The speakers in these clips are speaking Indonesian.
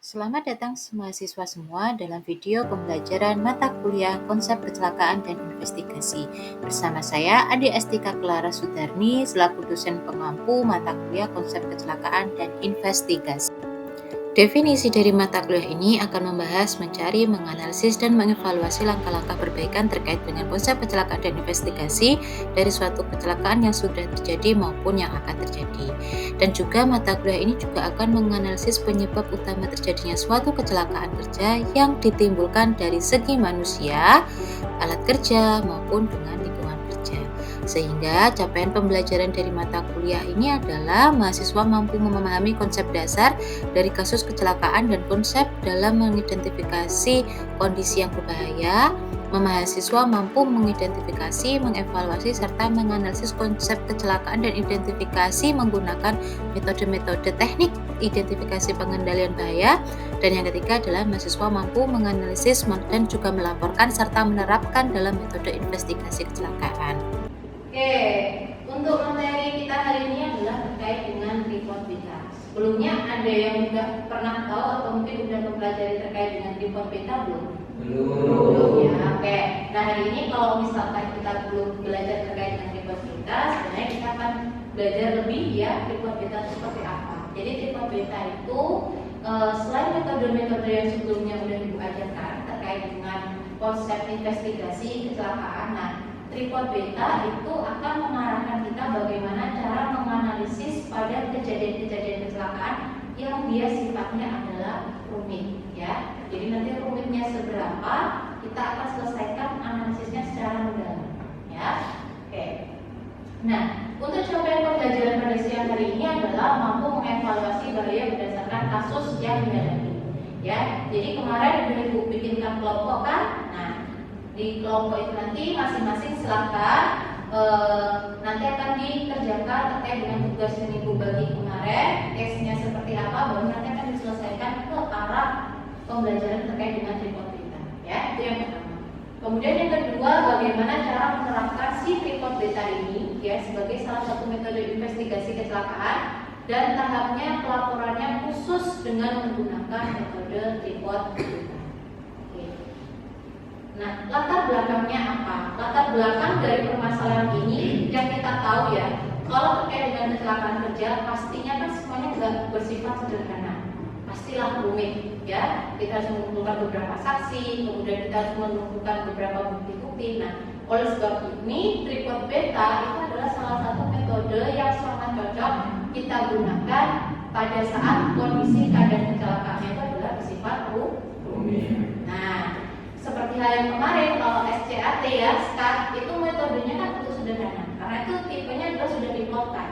Selamat datang mahasiswa semua dalam video pembelajaran mata kuliah konsep kecelakaan dan investigasi. Bersama saya Ade Astika Clara Sudarni selaku dosen pengampu mata kuliah konsep kecelakaan dan investigasi. Definisi dari mata kuliah ini akan membahas, mencari, menganalisis, dan mengevaluasi langkah-langkah perbaikan terkait dengan konsep kecelakaan dan investigasi dari suatu kecelakaan yang sudah terjadi maupun yang akan terjadi. Dan juga mata kuliah ini juga akan menganalisis penyebab utama terjadinya suatu kecelakaan kerja yang ditimbulkan dari segi manusia, alat kerja, maupun dengan lingkungan kerja. Sehingga capaian pembelajaran dari mata kuliah ini adalah mahasiswa mampu memahami konsep dasar dari kasus kecelakaan dan konsep dalam mengidentifikasi kondisi yang berbahaya. Mahasiswa mampu mengidentifikasi, mengevaluasi, serta menganalisis konsep kecelakaan dan identifikasi menggunakan metode-metode teknik identifikasi pengendalian bahaya. Dan yang ketiga adalah mahasiswa mampu menganalisis dan juga melaporkan serta menerapkan dalam metode investigasi kecelakaan. Oke, untuk materi kita hari ini adalah terkait dengan report beta. Sebelumnya ada yang sudah pernah tahu atau mungkin sudah mempelajari terkait dengan report beta belum? Belum ya. Oke. Nah hari ini kalau misalkan kita belum belajar terkait dengan report beta, sebenarnya kita akan belajar lebih ya report beta seperti apa. Jadi report beta itu selain metode-metode yang sebelumnya sudah Ibu ajarkan terkait dengan konsep investigasi kecelakaan, nah report beta itu akan mengarahkan kita bagaimana cara menganalisis pada kejadian-kejadian kecelakaan yang dia sifatnya adalah rumit ya. Jadi nanti rumitnya seberapa kita akan selesaikan analisisnya secara mendalam ya. Oke. Nah, untuk capaian pembelajaran pada siang hari ini adalah mampu mengevaluasi bahaya berdasarkan kasus yang dihadapi ya. Jadi kemarin Ibu bikinkan kelompok kan? Nah, di kelompok itu nanti masing-masing silakan nanti akan dikerjakan terkait dengan tugas yang Ibu bagi kemarin, case-nya seperti apa, baru nanti akan diselesaikan ke arah pembelajaran terkait dengan report beta ya. Itu yang pertama. Kemudian yang kedua, bagaimana cara menerapkan si report beta ini ya sebagai salah satu metode investigasi kecelakaan dan tahapnya pelaporannya khusus dengan menggunakan metode report beta. Nah, latar belakangnya apa? Latar belakang dari permasalahan ini yang kita tahu ya, kalau terkait dengan kecelakaan kerja, pastinya kan semuanya nggak bersifat sederhana, pastilah rumit ya. Kita harus mengumpulkan beberapa saksi, kemudian kita harus mengumpulkan beberapa bukti-bukti. Nah, oleh sebab ini, report beta itu adalah salah satu metode yang sangat cocok kita gunakan pada saat kondisi keadaan kecelakaannya itu adalah bersifat rumit. Nah, seperti hal yang kemarin kalau SCAT ya, SCAT itu metodenya kan untuk sederhana karena itu tipenya adalah sudah diplotkan.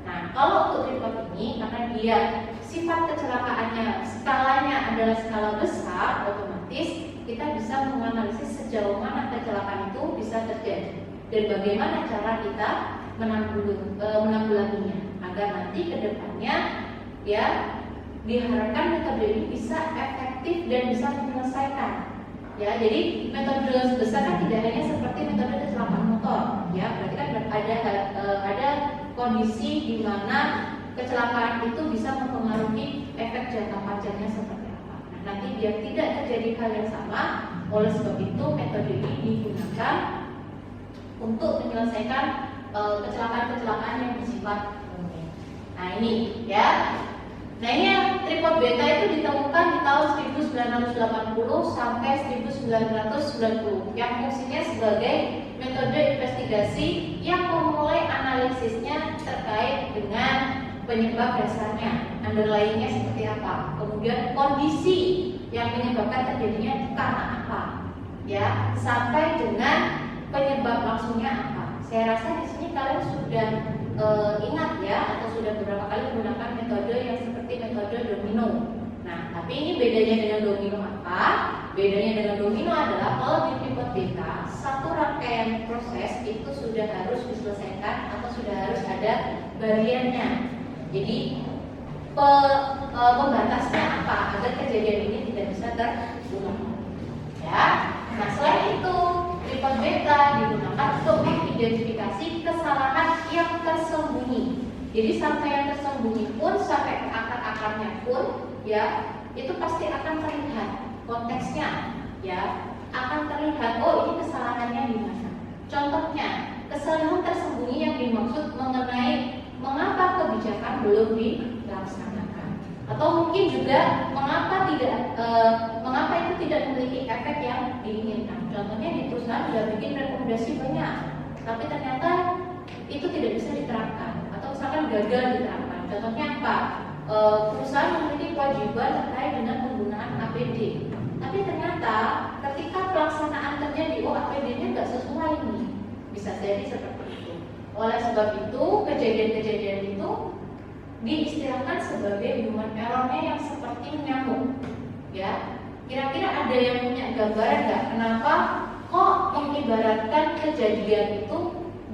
Nah, kalau untuk report ini karena dia sifat kecelakaannya skalanya adalah skala besar, otomatis kita bisa menganalisis sejauh mana kecelakaan itu bisa terjadi dan bagaimana cara kita menanggulanginya agar nanti kedepannya ya diharapkan metode ini bisa efektif dan bisa menyelesaikan. Ya, jadi metode besar kan tidak hanya seperti metode kecelakaan motor, ya, berarti kan ada kondisi di mana kecelakaan itu bisa mempengaruhi efek jangka panjangnya seperti apa. Nah, nanti biar tidak terjadi hal yang sama, oleh sebab itu metode ini digunakan untuk menyelesaikan kecelakaan-kecelakaan yang bersifat umum. Nah ini ya. Nah ini yang report beta itu ditemukan di tahun 1980 sampai 1990 yang fungsinya sebagai metode investigasi yang memulai analisisnya terkait dengan penyebab dasarnya, underlyingnya seperti apa, kemudian kondisi yang menyebabkan terjadinya karena apa, ya, sampai dengan penyebab langsungnya apa. Saya rasa di sini kalian sudah ingat ya atau sudah beberapa kali menggunakan metode yang seperti metode domino. Nah, tapi ini bedanya dengan domino apa? Bedanya dengan domino adalah kalau di report beta satu rangkaian proses itu sudah harus diselesaikan atau sudah harus ada bariernya. Jadi pembatasnya apa agar kejadian ini tidak bisa terulang. Ya. Nah, selain itu report beta digunakan untuk mengidentifikasi kesalahan yang tersembunyi. Jadi sampai yang tersembunyi pun, sampai ke akar-akarnya pun ya itu pasti akan terlihat konteksnya, ya akan terlihat oh ini kesalahannya di mana. Contohnya kesalahan tersembunyi yang dimaksud mengenai mengapa kebijakan belum dilaksanakan, atau mungkin juga mengapa itu tidak memiliki efek yang diinginkan. Contohnya di perusahaan sudah bikin rekomendasi banyak, tapi ternyata itu tidak bisa diterapkan atau misalkan gagal diterapkan. Contohnya apa? Perusahaan memiliki kewajiban terkait dengan penggunaan APD, tapi ternyata ketika pelaksanaan terjadi, oh APD-nya nggak sesuai nih, bisa jadi seperti itu. Oleh sebab itu kejadian-kejadian itu diistilahkan sebagai human error-nya yang seperti nyamuk, ya. Kira-kira ada yang punya gambaran nggak kenapa kok mengibaratkan kejadian itu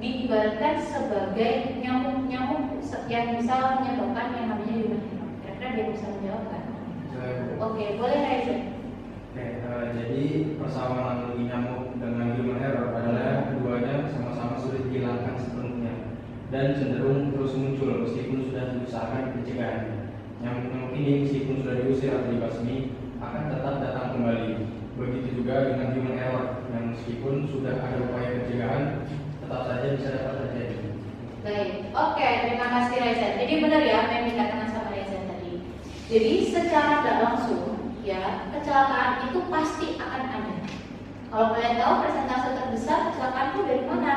diibaratkan sebagai nyamuk-nyamuk yang bisa menyebabkan yang namanya human error? Kira-kira dia bisa menjawabkan? Oke, boleh Reza. Jadi persamaan nyamuk dengan human error adalah keduanya sama-sama sulit dihilangkan sepenuhnya dan cenderung terus muncul meskipun sudah diusahakan pencegahannya. Nyamuk-nyamuk ini meskipun sudah diusir atau dibasmi akan tetap datang kembali. Begitu juga dengan human error yang meskipun sudah ada upaya pencegahan tetap saja bisa dapat terjadi. Baik, oke, terima kasih Reza. Jadi benar ya apa yang dikatakan sama Reza tadi. Jadi secara tidak langsung, ya kecelakaan itu pasti akan ada. Kalau kalian tahu persentase terbesar kecelakaan itu dari mana?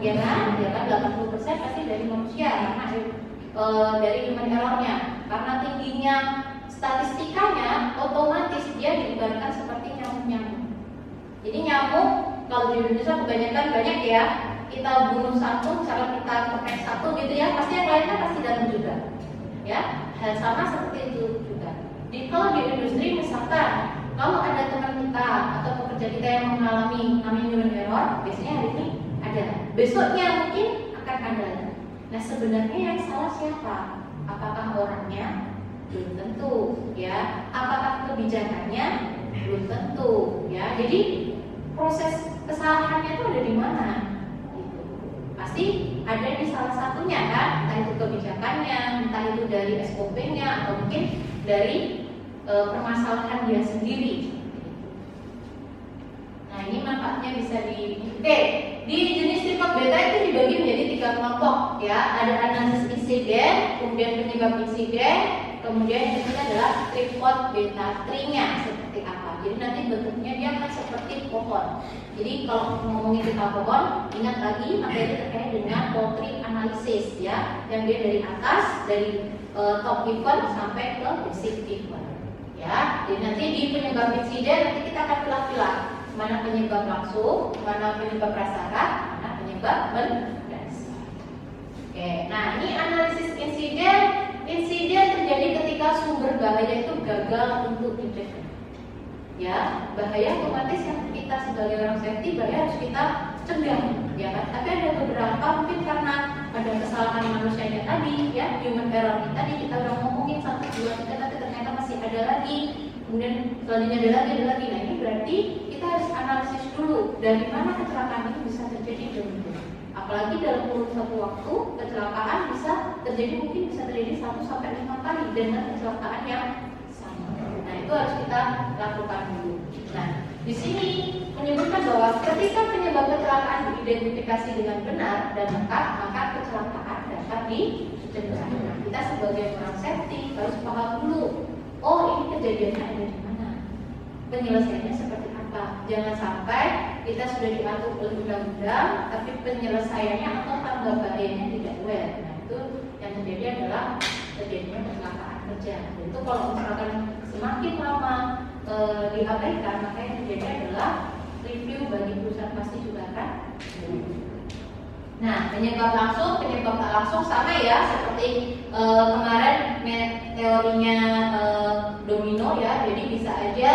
Ya kan 80% pasti dari manusia karena dari human error-nya. Karena tingginya statistikanya, otomatis dia diibaratkan seperti nyamuk-nyamuk. Jadi nyamuk kalau di Indonesia kebanyakan banyak ya, kita bunuh satu, cara kita kepek satu gitu ya, pasti yang lainnya pasti datang juga. Ya, hal sama seperti itu juga. Jadi kalau di industri misalkan kalau ada teman kita atau pekerja kita yang mengalami namanya human error, biasanya hari ini ada, besoknya mungkin akan ada. Nah sebenarnya yang salah siapa? Apakah orangnya? Belum tentu, ya. Apakah kebijakannya? Belum tentu, ya. Jadi proses kesalahannya itu ada di mana? Gitu. Pasti ada di salah satunya kan, entah itu kebijakannya, entah itu dari SOP-nya, atau mungkin dari permasalahan dia sendiri. Nah ini manfaatnya bisa di jenis report beta itu dibagi menjadi 3 kelompok ya. Ada analisis insiden, kemudian penyebab insiden, kemudian yang ketiga adalah report beta tree-nya seperti apa. Jadi nanti bentuknya dia akan seperti pohon. Jadi kalau ngomongin kita pohon, ingat lagi materi terkait dengan whole tree analysis ya, yang dia dari atas, dari top event sampai ke basic event. Ya, jadi nanti di penyebab insiden nanti kita akan pilah-pilah mana penyebab langsung, mana penyebab prasyarat, mana penyebab mendasar. Oke, nah ini analisis insiden. Insiden terjadi ketika sumber bahaya itu gagal untuk dicegah. Ya, bahaya otomatis yang kita sebagai orang safety bahaya harus kita cegah, ya kan? Tapi ada beberapa mungkin karena ada kesalahan manusianya tadi, ya human error tadi kita udah ngomongin 1, 2, 3, tapi ternyata masih ada lagi, kemudian selanjutnya ada lagi. Nah ini berarti kita harus analisis dulu dari mana kecelakaan itu bisa terjadi dulu. Apalagi dalam kurun satu waktu kecelakaan bisa terjadi, mungkin bisa terjadi 1 sampai 5 kali dengan kecelakaan yang sama. Nah itu harus kita lakukan dulu. Nah di sini menyebutkan bahwa ketika penyebab kecelakaan diidentifikasi dengan benar dan lengkap, maka kecelakaan dapat dicegah. Nah, kita sebagai orang safety harus paham dulu. Oh ini kejadiannya ada di mana? Penyelesaiannya seperti apa? Jangan sampai kita sudah diatur oleh undang-undang, tapi penyelesaiannya atau tanggap bahayanya tidak aware. Nah itu yang terjadi adalah terjadinya kecelakaan kerja. Itu kalau misalkan semakin lama diabaikan, maka yang terjadi adalah review bagi perusahaan pasti juga akan. Nah penyebab langsung, penyebab tak langsung sama ya seperti kemarin teorinya domino ya. Jadi bisa aja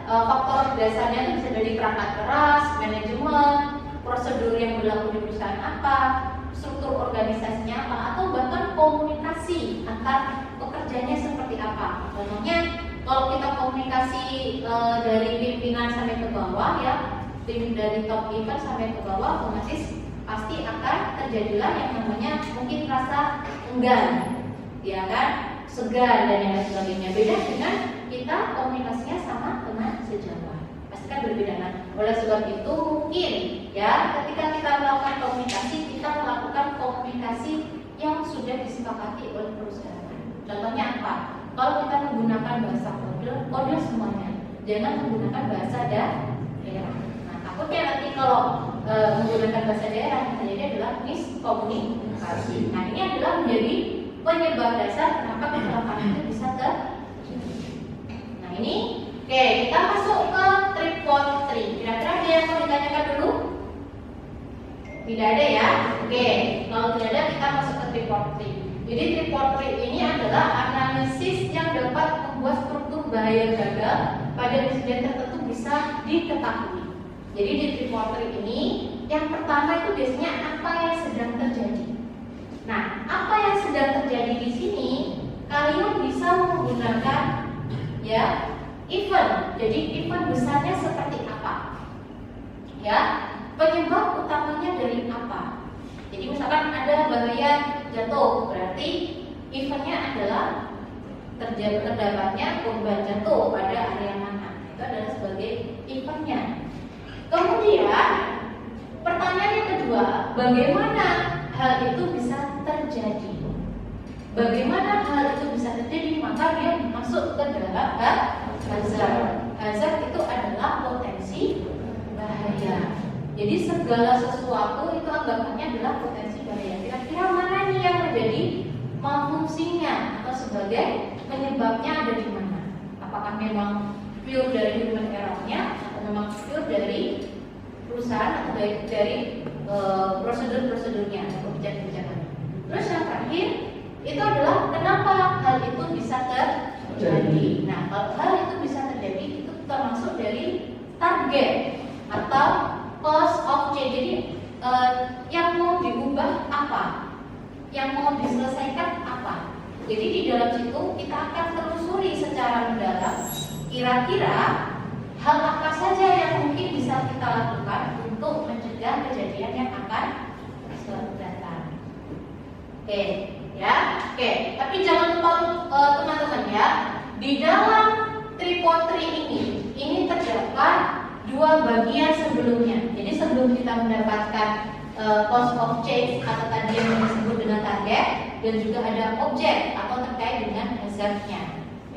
faktor dasarnya itu bisa dari perangkat keras, manajemen, prosedur yang berlaku di perusahaan apa, struktur organisasinya apa, atau bahkan komunikasi antar pekerjanya seperti apa. Contohnya kalau kita komunikasi dari pimpinan sampai ke bawah ya, tim dari top event sampai ke bawah, otomatis pasti akan terjadilah yang namanya mungkin rasa enggan, ya kan? segan dan yang lain sebagainya. Beda dengan kita komunikasinya sama teman sejawat, pasti kan berbeda. Nah, oleh sebab itu mungkin ya ketika kita melakukan komunikasi, kita melakukan komunikasi yang sudah disepakati oleh perusahaan. Contohnya apa? Kalau kita menggunakan bahasa kode semuanya, jangan menggunakan bahasa daerah. Nah, takutnya nanti kalau menggunakan bahasa daerah yang terjadi adalah miskomunikasi. Nah, ini adalah menjadi penyebab dasar kenapa kecelakaan itu bisa terjadi. Nah, ini oke, kita masuk ke tripod 3. Kira-kira ada yang mau ditanyakan dulu? Tidak ada ya? Oke, kalau tidak ada kita masuk ke tripod 3. Jadi tripod 3 ini adalah analisis yang dapat membuat struktur bahaya gagal pada insiden tertentu bisa diketahui. Jadi di tripod 3 ini yang pertama itu biasanya apa yang sedang terjadi. Nah, apa yang sedang terjadi di sini kalian bisa menggunakan ya event. Jadi event besarnya seperti apa? Ya, penyebab utamanya dari apa? Jadi misalkan ada bahaya jatuh, berarti eventnya adalah terdapatnya korban jatuh pada area mana. Itu adalah sebagai eventnya. Kemudian pertanyaan yang kedua, bagaimana hal itu bisa terjadi? Bagaimana hal itu bisa terjadi? Maka dia masuk ke dalam hazard. Hazard itu adalah potensi bahaya. Jadi segala sesuatu itu anggapannya adalah potensi bahaya. Kira-kira mana nih yang menjadi malfungsinya atau sebagai penyebabnya ada di mana? Apakah memang pure dari human error-nya atau memang pure dari perusahaan atau dari prosedur-prosedurnya atau kebijakan-kebijakan. Terus yang terakhir itu adalah kenapa hal itu bisa terjadi. Nah, kalau hal itu bisa terjadi itu termasuk dari target atau cost of change. Jadi yang mau diubah apa? Yang mau diselesaikan apa? Jadi di dalam situ kita akan telusuri secara mendalam kira-kira hal apa saja yang mungkin bisa kita lakukan untuk mencegah kejadian yang akan datang. Oke, ya. Oke, tapi jangan lupa teman-teman ya, di dalam tripod 3 ini terdapat dua bagian sebelumnya. Jadi sebelum kita mendapatkan cost of change atau tadi yang disebut dengan target, dan juga ada objek atau terkait dengan hazardnya.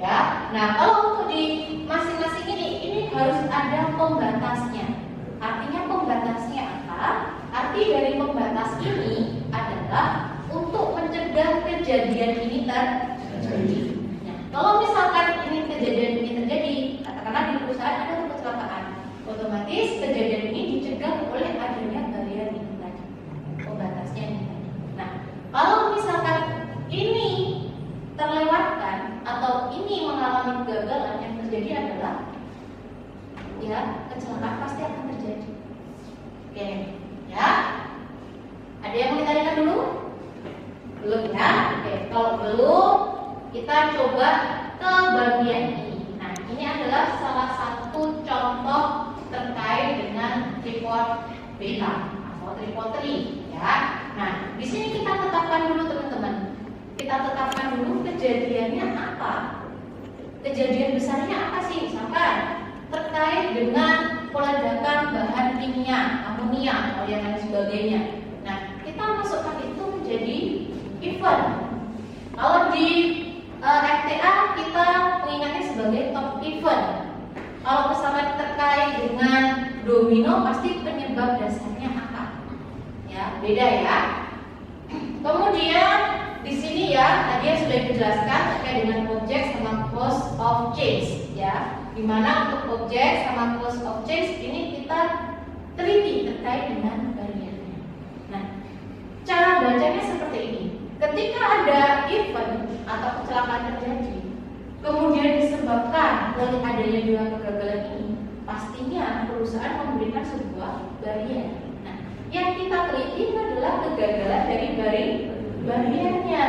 Ya, nah kalau untuk di masing-masing ini harus ada pembatasnya. Artinya pembatasnya apa? Arti dari pembatas ini adalah untuk mencegah kejadian ini terjadi. Nah, kalau misalkan kejadian ini terjadi, katakanlah di perusahaan ada kecelakaan, otomatis kejadian ini dicegah oleh adanya barrier ini tadi, pembatasnya ini tadi. Nah, kalau misalkan ini terlewatkan atau ini mengalami kegagalan, yang terjadi adalah ya kecelakaan pasti akan terjadi. Oke, ya. Ada yang mau ditanyakan dulu? Belum ya? Oke, kalau belum kita coba ke bagian ini. Nah, ini adalah salah satu contoh terkait dengan tripod beta atau tripod 3 ya. Nah, di sini kita tetapkan dulu teman-teman. Kita tetapkan dulu kejadiannya apa. Kejadian besarnya apa sih? Misalkan terkait dengan peledakan bahan kimia, amonia atau yang lain sebagainya. Nah, kita masukkan itu menjadi event. Kalau di FTA kita mengingatnya sebagai top event. Kalau misalnya terkait dengan domino, pasti penyebab dasarnya apa? Ya, beda ya. Kemudian di sini ya, tadi yang sudah dijelaskan terkait dengan objek sama cost of change ya. Dimana untuk objek sama cost of change ini kita teliti terkait dengan barriernya. Nah, cara bacanya seperti ini. Ketika ada event atau kecelakaan terjadi, kemudian disebabkan oleh adanya dua kegagalan ini, pastinya perusahaan memberikan sebuah barrier. Nah, yang kita teliti adalah kegagalan dari barriernya.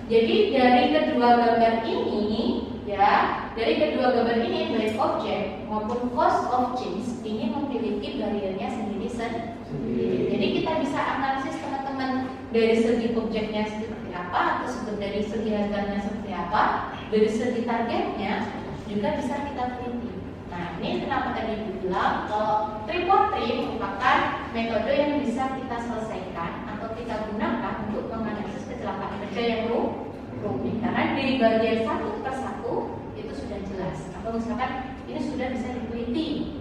Jadi dari kedua gambar ini, ya, dari kedua gambar ini baik objek maupun cost of change ini memiliki barriernya sendiri-sendiri. Jadi kita bisa analisis teman-teman dari segi objeknya seperti apa atau dari segi hazardnya seperti apa? Dari segi targetnya juga bisa kita teliti. Nah, ini kenapa tadi dibilang kalau 3x3 merupakan metode yang bisa kita selesaikan atau kita gunakan untuk menganalisis kecelakaan kerja yang rumit. Karena di bagian satu per satu itu sudah jelas. Atau misalkan ini sudah bisa diteliti.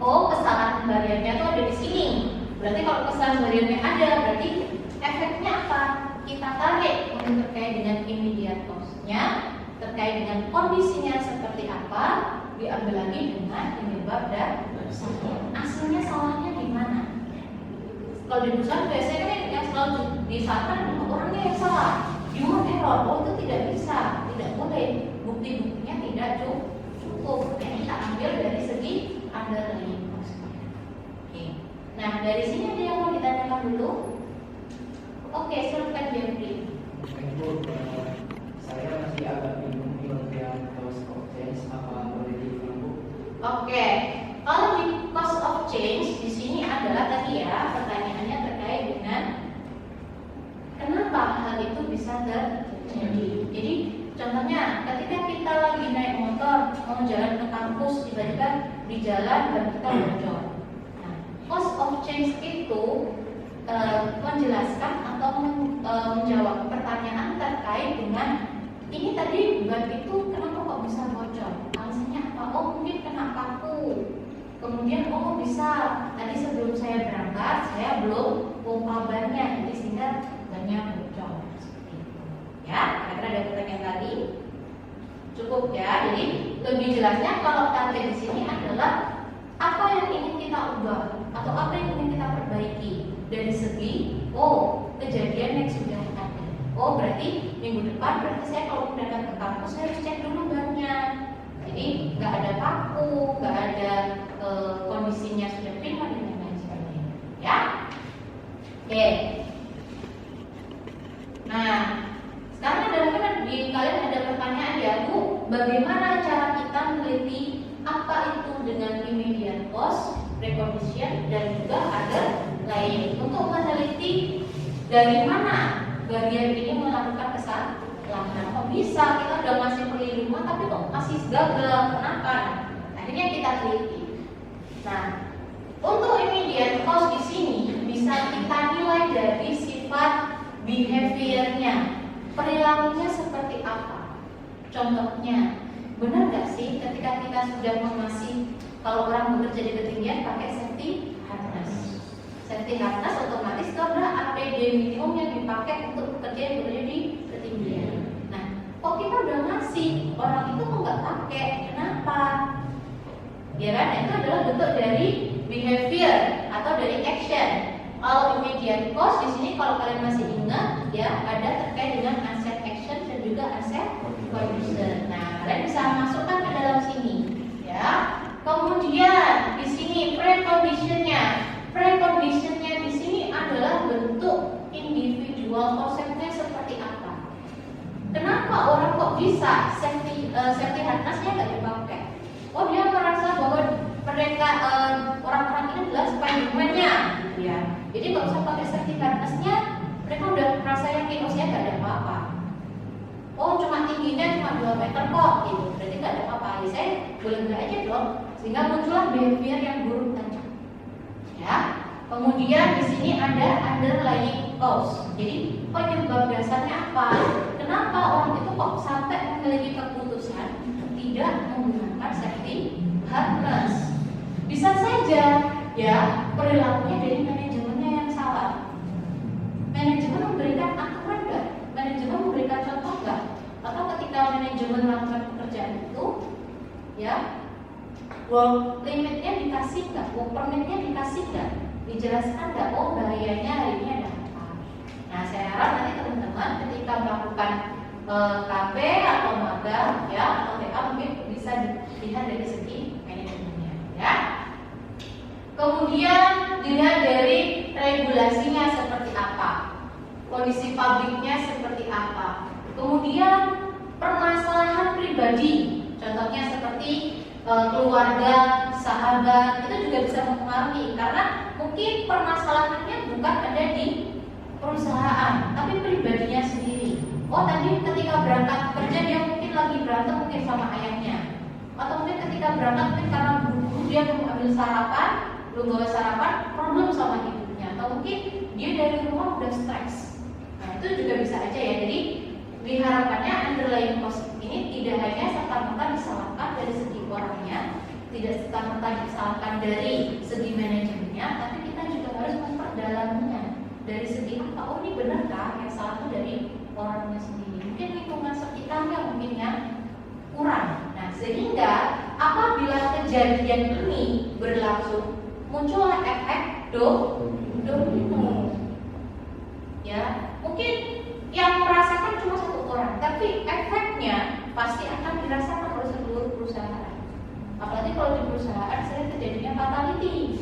Oh, kesalahan hariannya itu ada di sini. Berarti kalau kesalahan hariannya ada, berarti efeknya apa? Kita tarik untuk terkait dengan immediate cause-nya, terkait dengan kondisinya seperti apa, diambil lagi dengan penyebab dan aslinya salahnya di mana. Kalau di perusahaan biasanya kan yang selalu disalahkan orangnya yang salah, human error. Oh, itu tidak bisa, tidak boleh, bukti-buktinya tidak cukup. Yang kita ambil dari segi underlying cause. Oke. Nah, dari sini ada yang mau ditanyakan dulu? Oke, silakan Jeffrey. Ibu, saya masih agak bingung di bagian cost of change, apa boleh diulang, Bu? Oke, kalau di cost of change di sini adalah tadi ya pertanyaannya terkait dengan kenapa hal itu bisa terjadi. Jadi contohnya ketika kita lagi naik motor mau jalan ke kampus tiba-tiba di jalan dan kita bocor. Nah, cost of change itu menjelaskan atau menjawab pertanyaan terkait dengan ini tadi ban itu kenapa kok bisa bocor? Alasannya apa? Oh, mungkin kena paku. Kemudian oh bisa tadi sebelum saya berangkat saya belum pompa bannya, jadi sehingga bannya bocor. Seperti itu. Ya, kira-kira ada pertanyaan tadi? Cukup ya. Jadi lebih jelasnya kalau target di sini adalah apa yang ingin kita ubah atau apa yang ingin kita perbaiki dari segi kejadian yang sudah ada. Oh, berarti minggu depan berarti saya kalau datang ke kampus saya harus cek dulu bannya. Jadi nggak ada paku, nggak ada kondisinya sudah prima dan lain sebagainya. Ya, oke. Nah, sekarang ada mungkin di kalian ada pertanyaan ya, Bu, bagaimana cara kita meneliti apa itu dengan immediate cause, precondition, dan juga ada lain untuk meneliti dari mana bagian ini melakukan kesalahan. Kok bisa kita udah masih beli rumah tapi kok masih gagal, kenapa? Akhirnya kita teliti. Nah, untuk immediate cause di sini bisa kita nilai dari sifat behaviornya, perilakunya seperti apa. Contohnya, benar nggak sih ketika kita sudah mengasih kalau orang bekerja di ketinggian pakai safety harness? Safety harness otomatis itu adalah APD minimum yang dipakai untuk pekerja yang bekerja di ketinggian. Nah, kok kita udah ngasih orang itu kok nggak pakai? Kenapa? Ya kan, itu adalah bentuk dari behavior atau dari action. Kalau immediate cause di sini kalau kalian masih ingat ya ada terkait dengan asset action dan juga asset condition. Nah, kalian bisa masukkan ke dalam sini ya. Kemudian di sini preconditionnya. Preconditionnya di sini adalah bentuk individual konsepnya seperti apa. Kenapa orang kok bisa safety harnessnya nggak dipakai? Oh, dia merasa bahwa mereka orang-orang ini adalah Spiderman-nya, gitu ya. Jadi nggak usah pakai safety harnessnya, mereka udah merasa yakin oh saya nggak ada apa-apa. Oh, cuma tingginya cuma 2 meter kok, gitu. Berarti nggak ada apa-apa. Ya, saya boleh aja dong. Sehingga muncullah behavior yang buruk tajam. Ya. Kemudian di sini ada underlying cause. Jadi penyebab dasarnya apa? Kenapa orang itu kok sampai memiliki keputusan tidak menggunakan safety harness? Bisa saja ya perilakunya dari manajemennya yang salah. Manajemen memberikan aturan nggak? Manajemen memberikan contoh nggak? Atau ketika manajemen melakukan pekerjaan itu, ya work limitnya dikasih nggak? Work permitnya dikasih nggak? Dijelaskan nggak? Oh, bahayanya hari ini ada apa? Nah, saya harap nanti teman-teman ketika melakukan KP atau magang ya atau TA mungkin bisa dilihat dari segi manajemennya ya. Kemudian dilihat dari regulasinya seperti apa, kondisi pabriknya seperti apa. Kemudian permasalahan pribadi, contohnya seperti keluarga, sahabat, itu juga bisa mempengaruhi karena mungkin permasalahannya bukan ada di perusahaan, tapi pribadinya sendiri. Oh tadi ketika berangkat kerja dia mungkin lagi berantem mungkin sama ayahnya, atau mungkin ketika berangkat mungkin karena buru-buru dia belum ambil sarapan, belum bawa sarapan, problem sama ibunya, atau mungkin dia dari rumah udah stres. Nah itu juga bisa aja ya. Jadi diharapkannya underlying cause ini tidak hanya serta-merta disalahkan dari segi orangnya, tidak serta-merta disalahkan dari segi manajemennya, tapi kita juga harus memperdalaminya dari segi apa, oh ini benarkah yang salah itu dari orangnya sendiri, mungkin lingkungan sekitarnya mungkin yang kurang. Nah sehingga apabila kejadian ini berlangsung muncullah efek domino. Ya mungkin yang merasakan cuma satu orang, tapi efeknya pasti akan dirasakan oleh seluruh perusahaan. Apalagi kalau di perusahaan sering terjadinya fatality.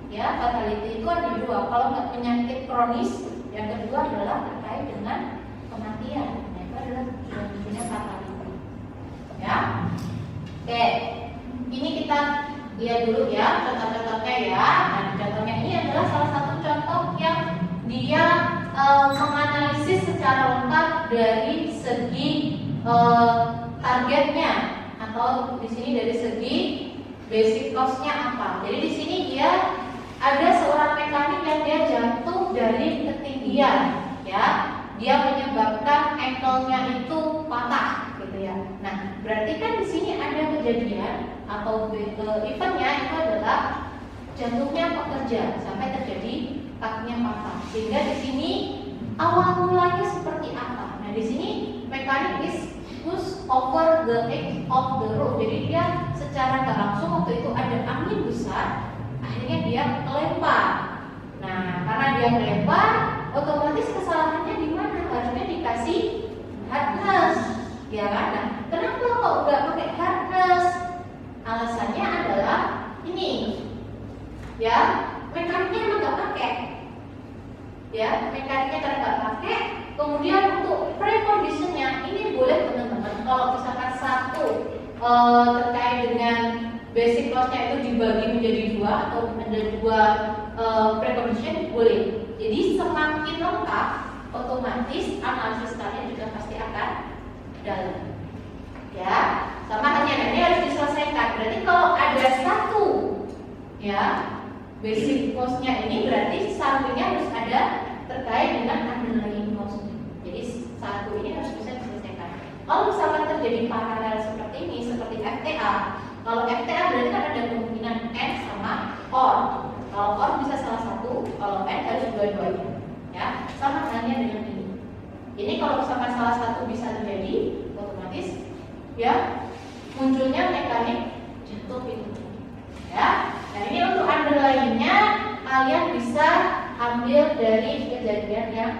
Ya, fatality itu ada dua. Kalau nggak penyakit kronis, yang kedua adalah terkait dengan kematian. Nah, itu adalah jenis fatality. Ya, oke. Ini kita lihat dulu ya contoh-contohnya ya. Nah, contohnya ini adalah salah satu contoh yang dia menganalisis secara lengkap dari segi targetnya, atau di sini dari segi basic cost-nya apa. Jadi di sini dia ada seorang mekanik yang dia jatuh dari ketinggian, ya, dia menyebabkan ankle-nya itu patah, gitu ya. Nah, berarti kan di sini ada kejadian atau eventnya itu adalah jatuhnya pekerja sampai terjadi kakinya patah. Sehingga di sini awal mulanya seperti apa? Nah, di sini mekanik is push over the edge of the roof. Jadi dia secara nggak langsung waktu itu ada angin besar, akhirnya dia kelempar. Nah, karena dia kelempar, otomatis kesalahannya di mana? Harusnya dikasih harness, ya kan? Nah, kenapa kok nggak pakai harness? Alasannya adalah ini, ya, mekaniknya emang nggak pakai, ya, mekaniknya karena nggak pakai. Kemudian untuk preconditionnya ini boleh teman-teman, kalau misalkan satu terkait dengan basic cost-nya itu dibagi menjadi dua atau ada dua precondition boleh. Jadi semakin lengkap, otomatis analisis kalian juga pasti akan dalam. Ya, sama hanya ini harus diselesaikan. Berarti kalau ada satu, ya, basic cost-nya ini berarti sampingnya harus ada terkait dengan underlying cost-nya. Jadi satu ini harus bisa diselesaikan. Kalau misalkan terjadi paralel seperti ini, seperti FTA. Kalau FTA berarti kan ada kemungkinan N sama OR. Kalau OR bisa salah satu, kalau N harus dua-duanya. Ya, sama halnya dengan ini. Ini kalau misalkan salah satu bisa terjadi, otomatis ya munculnya mekanik jatuh itu. Ya, nah ini untuk underlying-nya kalian bisa ambil dari kejadian yang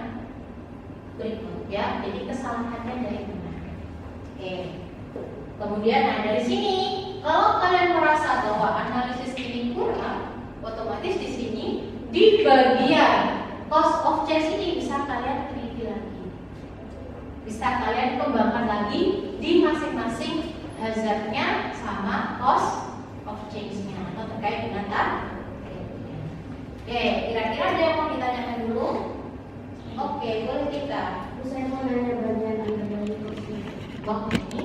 berikut ya. Jadi kesalahannya dari mana? Oke. Kemudian nah dari sini kalau kalian merasa bahwa analisis ini kurang, otomatis di sini di bagian cost of change ini bisa kalian teliti lagi. Bisa kalian kembangkan lagi di masing-masing hazardnya sama cost of change-nya atau terkait dengan targetnya. Oke, kira-kira ada yang mau ditanyakan dulu? Oke, boleh kita. Saya mau nanya bagian underlying cost-nya. Waktu ini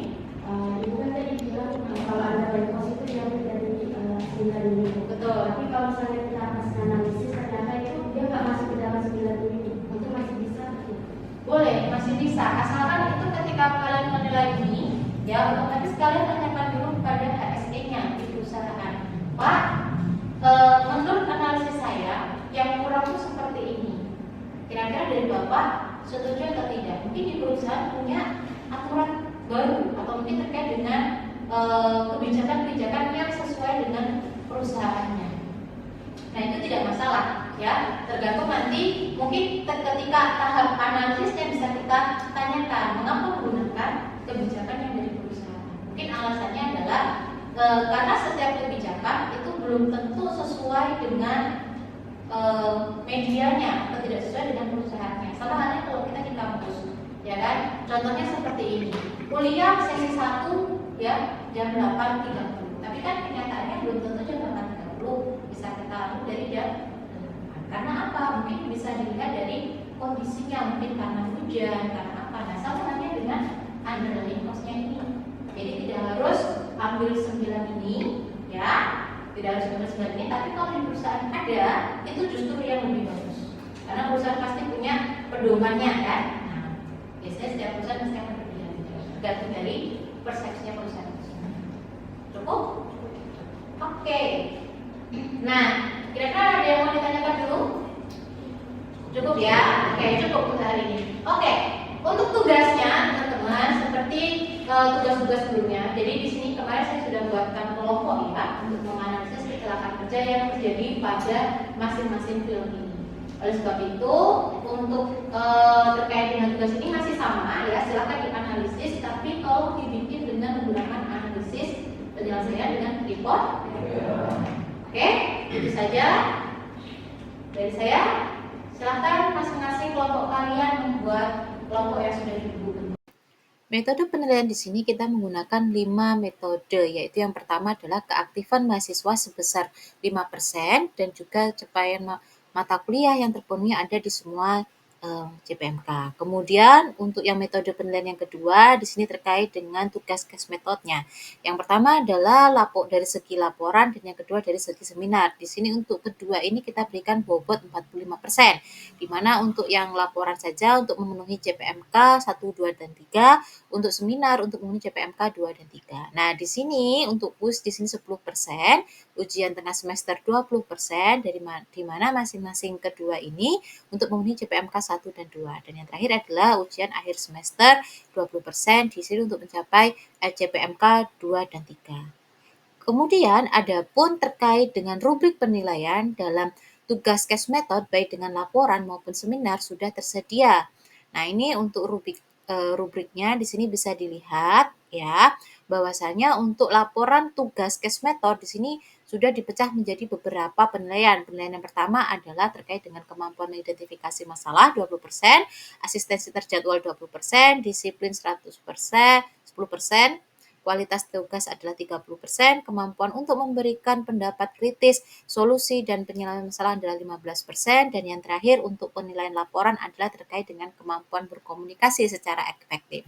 Ibu kan tadi bilang kalau underlying cost itu yang dari sembilan ini. betul. Tapi kalau misalnya kita kasih analisis ternyata itu dia nggak masuk ke dalam 9 ini, itu masih bisa. Boleh, masih bisa. Asalkan itu ketika kalian menilai ini, ya otomatis kalian tanyakan dulu kepada HSE-nya di perusahaan. Pak, menurut analisis saya yang kurang itu seperti ini. Kira-kira dari Bapak setuju atau tidak? Mungkin di perusahaan punya aturan baru atau mungkin terkait dengan kebijakan-kebijakan yang sesuai dengan perusahaannya. Nah itu tidak masalah ya, tergantung nanti mungkin ketika tahap analisisnya bisa kita tanyakan mengapa menggunakan kebijakan yang dari perusahaan. Mungkin alasannya adalah karena setiap kebijakan itu belum tentu sesuai dengan medianya atau tidak sesuai dengan perusahaannya. Sama halnya kalau kita di kampus, ya kan? Contohnya seperti ini, kuliah sesi 1 ya jam 8.30, tapi kan kenyataannya belum tentu jam 8.30 bisa kita ambil dari jam 8. Karena apa? Mungkin bisa dilihat dari kondisinya, mungkin karena hujan, karena apa. Nah, sama halnya dengan underlying cost-nya ini. Jadi tidak harus ambil 9 ini, ya, tidak harus ambil 9 ini, tapi kalau di perusahaan ada, itu justru yang lebih bagus. Karena perusahaan pasti punya pedomannya, kan. Nah, biasanya setiap perusahaan pasti akan berbeda, tergantung dari persepsinya perusahaan. Cukup? Oke. Nah, kira-kira ada yang mau ditanyakan dulu? Cukup ya? Oke, cukup untuk hari ini. Oke, untuk tugasnya teman-teman seperti tugas-tugas sebelumnya. Jadi di sini kemarin saya sudah buatkan kelompok ya untuk menganalisis kecelakaan kerja yang terjadi pada masing-masing film ini. Oleh sebab itu, untuk terkait dengan tugas ini masih sama ya, silakan dianalisis. Tapi kalau dibikin dengan menggunakan analisis penyelesaian dengan report. Oke, itu saja dari saya. Silakan masing-masing kelompok kalian membuat kelompok yang sudah dibuat. Metode penilaian di sini kita menggunakan 5 metode, yaitu yang pertama adalah keaktifan mahasiswa sebesar 5% dan juga capaian mata kuliah yang terpenuhi ada di semua CPMK. Kemudian untuk yang metode penilaian yang kedua di sini terkait dengan tugas case metodenya. Yang pertama adalah dari segi laporan dan yang kedua dari segi seminar. Di sini untuk kedua ini kita berikan bobot 45%. Di mana untuk yang laporan saja untuk memenuhi CPMK 1, 2 dan 3, untuk seminar untuk memenuhi CPMK 2 dan 3. Nah, di sini untuk kuis di sini 10%, ujian tengah semester 20%, di mana masing-masing kedua ini untuk memenuhi CPMK 1 dan 2. Dan yang terakhir adalah ujian akhir semester 20% di sini untuk mencapai CPMK 2 dan 3. Kemudian adapun terkait dengan rubrik penilaian dalam tugas case method baik dengan laporan maupun seminar sudah tersedia. Nah, ini untuk rubriknya di sini bisa dilihat ya, bahwasanya untuk laporan tugas case method di sini sudah dipecah menjadi beberapa penilaian. Penilaian yang pertama adalah terkait dengan kemampuan mengidentifikasi masalah 20%, asistensi terjadwal 20%, disiplin 100%, 10%, kualitas tugas adalah 30%, kemampuan untuk memberikan pendapat kritis, solusi dan penyelesaian masalah adalah 15%, dan yang terakhir untuk penilaian laporan adalah terkait dengan kemampuan berkomunikasi secara efektif.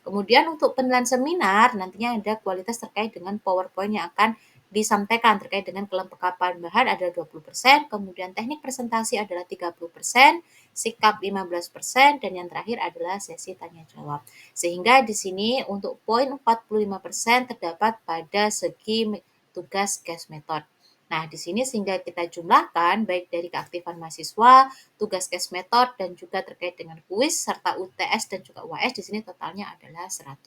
Kemudian untuk penilaian seminar nantinya ada kualitas terkait dengan PowerPoint yang akan disampaikan terkait dengan kelengkapan bahan adalah 20%, kemudian teknik presentasi adalah 30%, sikap 15%, dan yang terakhir adalah sesi tanya jawab. Sehingga di sini untuk poin 45% terdapat pada segi tugas case method. Nah, di sini sehingga kita jumlahkan baik dari keaktifan mahasiswa, tugas case method, dan juga terkait dengan kuis serta UTS dan juga UAS di sini totalnya adalah 100%.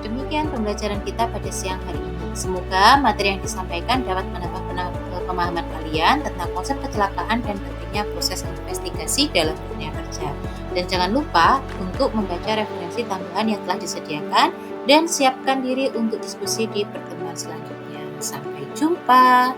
Demikian pembelajaran kita pada siang hari ini. Semoga materi yang disampaikan dapat menambah pemahaman kalian tentang konsep kecelakaan dan pentingnya proses investigasi dalam dunia kerja. Dan jangan lupa untuk membaca referensi tambahan yang telah disediakan dan siapkan diri untuk diskusi di pertemuan selanjutnya. Sampai jumpa.